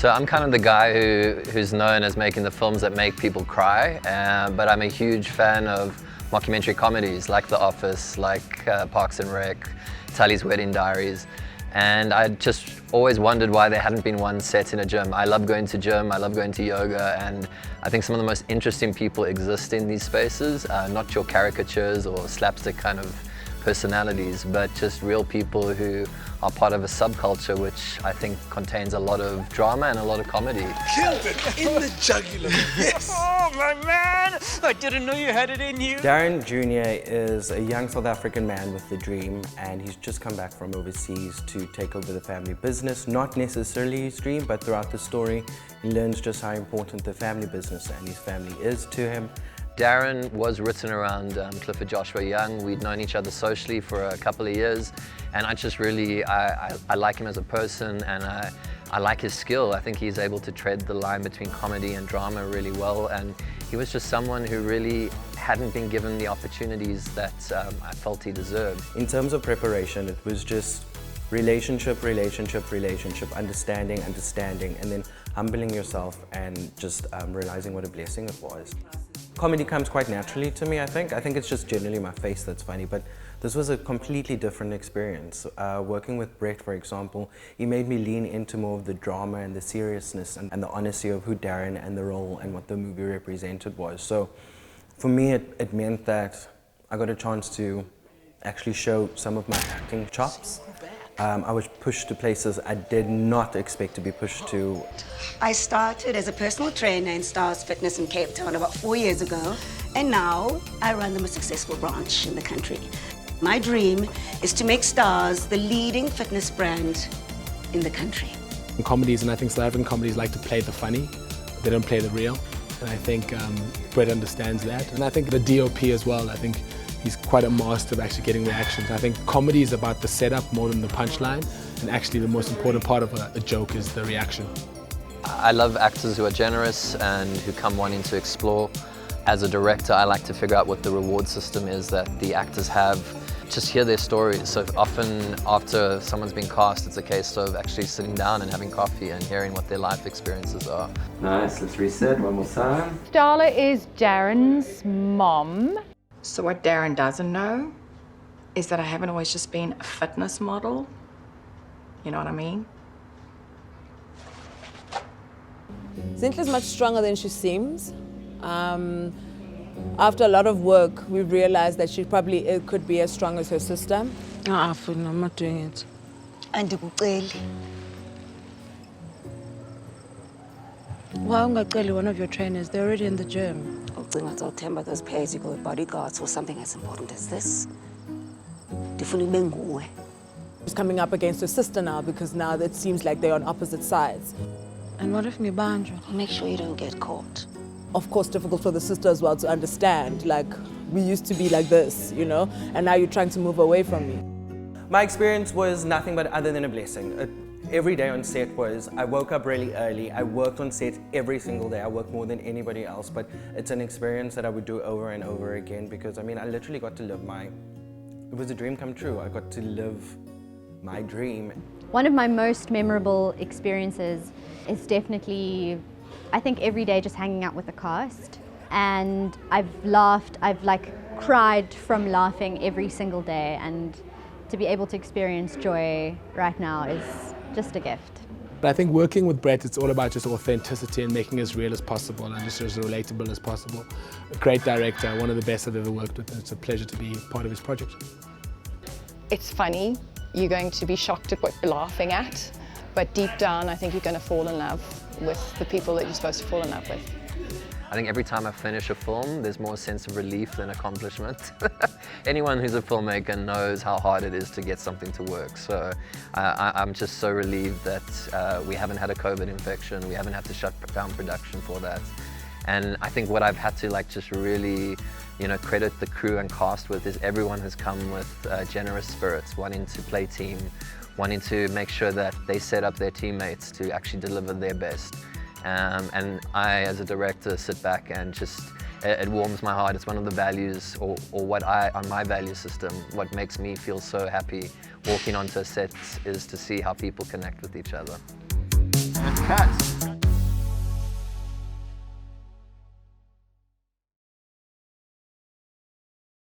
So I'm kind of the guy who's known as making the films that make people cry, but I'm a huge fan of mockumentary comedies like The Office, like Parks and Rec, Tully's Wedding Diaries. And I just always wondered why there hadn't been one set in a gym. I love going to gym, I love going to yoga, and I think some of the most interesting people exist in these spaces, not your caricatures or slapstick kind of personalities, but just real people who are part of a subculture which I think contains a lot of drama and a lot of comedy. Killed it in the jugular, yes! Oh, my man! I didn't know you had it in you. Daryn Jr. is a young South African man with a dream, and he's just come back from overseas to take over the family business. Not necessarily his dream, but throughout the story, he learns just how important the family business and his family is to him. Daryn was written around Clifford Joshua Young. We'd known each other socially for a couple of years, and I just really, I like him as a person, and I like his skill. I think he's able to tread the line between comedy and drama really well, and he was just someone who really hadn't been given the opportunities that I felt he deserved. In terms of preparation, it was just relationship, understanding, and then humbling yourself and just realizing what a blessing it was. Comedy comes quite naturally to me, I think. I think it's just generally my face that's funny, but this was a completely different experience. Working with Brett, for example, he made me lean into more of the drama and the seriousness and the honesty of who Daryn and the role and what the movie represented was. So for me, it meant that I got a chance to actually show some of my acting chops. I was pushed to places I did not expect to be pushed to. I started as a personal trainer in Stars Fitness in Cape Town about 4 years ago, and now I run the most successful branch in the country. My dream is to make Stars the leading fitness brand in the country. Comedies, and I think South African comedies like to play the funny, they don't play the real, and I think Brett understands that. And I think the DOP as well, I think he's quite a master of actually getting reactions. I think comedy is about the setup more than the punchline, and actually the most important part of a joke is the reaction. I love actors who are generous and who come wanting to explore. As a director, I like to figure out what the reward system is that the actors have. Just hear their stories. So often after someone's been cast, it's a case of actually sitting down and having coffee and hearing what their life experiences are. Nice, let's reset one more time. Starla is Daryn's mom. So what Daryn doesn't know is that I haven't always just been a fitness model. You know what I mean? Zinhle's much stronger than she seems. After a lot of work, we realized that she probably could be as strong as her sister. I'm not doing it. Andikuceli. Why ungaceli one of your trainers? They're already in the gym. Ucinga uzawuthemba those pay-as-you-go bodyguards for something as important as this. Ndifuna ube nguwe. She's coming up against her sister now because now it seems like they're on opposite sides. And what if Mibanjo? Make sure you don't get caught. Of course, difficult for the sister as well to understand, like, we used to be like this, you know, and now you're trying to move away from me. My experience was nothing but other than a blessing. Every day on set was, I woke up really early, I worked on set every single day, I worked more than anybody else, but it's an experience that I would do over and over again because, I mean, I literally got to live it was a dream come true. I got to live my dream. One of my most memorable experiences is definitely, I think, every day just hanging out with the cast. And I've laughed, I've cried from laughing every single day, and to be able to experience joy right now is just a gift. But I think working with Brett, it's all about just authenticity and making it as real as possible and just as relatable as possible. A great director, one of the best I've ever worked with, and it's a pleasure to be part of his project. It's funny, you're going to be shocked at what you're laughing at, but deep down I think you're going to fall in love with the people that you're supposed to fall in love with. I think every time I finish a film, there's more sense of relief than accomplishment. Anyone who's a filmmaker knows how hard it is to get something to work. So I'm just so relieved that we haven't had a COVID infection. We haven't had to shut down production for that. And I think what I've had to just really, credit the crew and cast with is everyone has come with generous spirits, wanting to play team, wanting to make sure that they set up their teammates to actually deliver their best. And I, as a director, sit back and it warms my heart. It's one of the values, or what on my value system, what makes me feel so happy walking onto a set is to see how people connect with each other. Cut.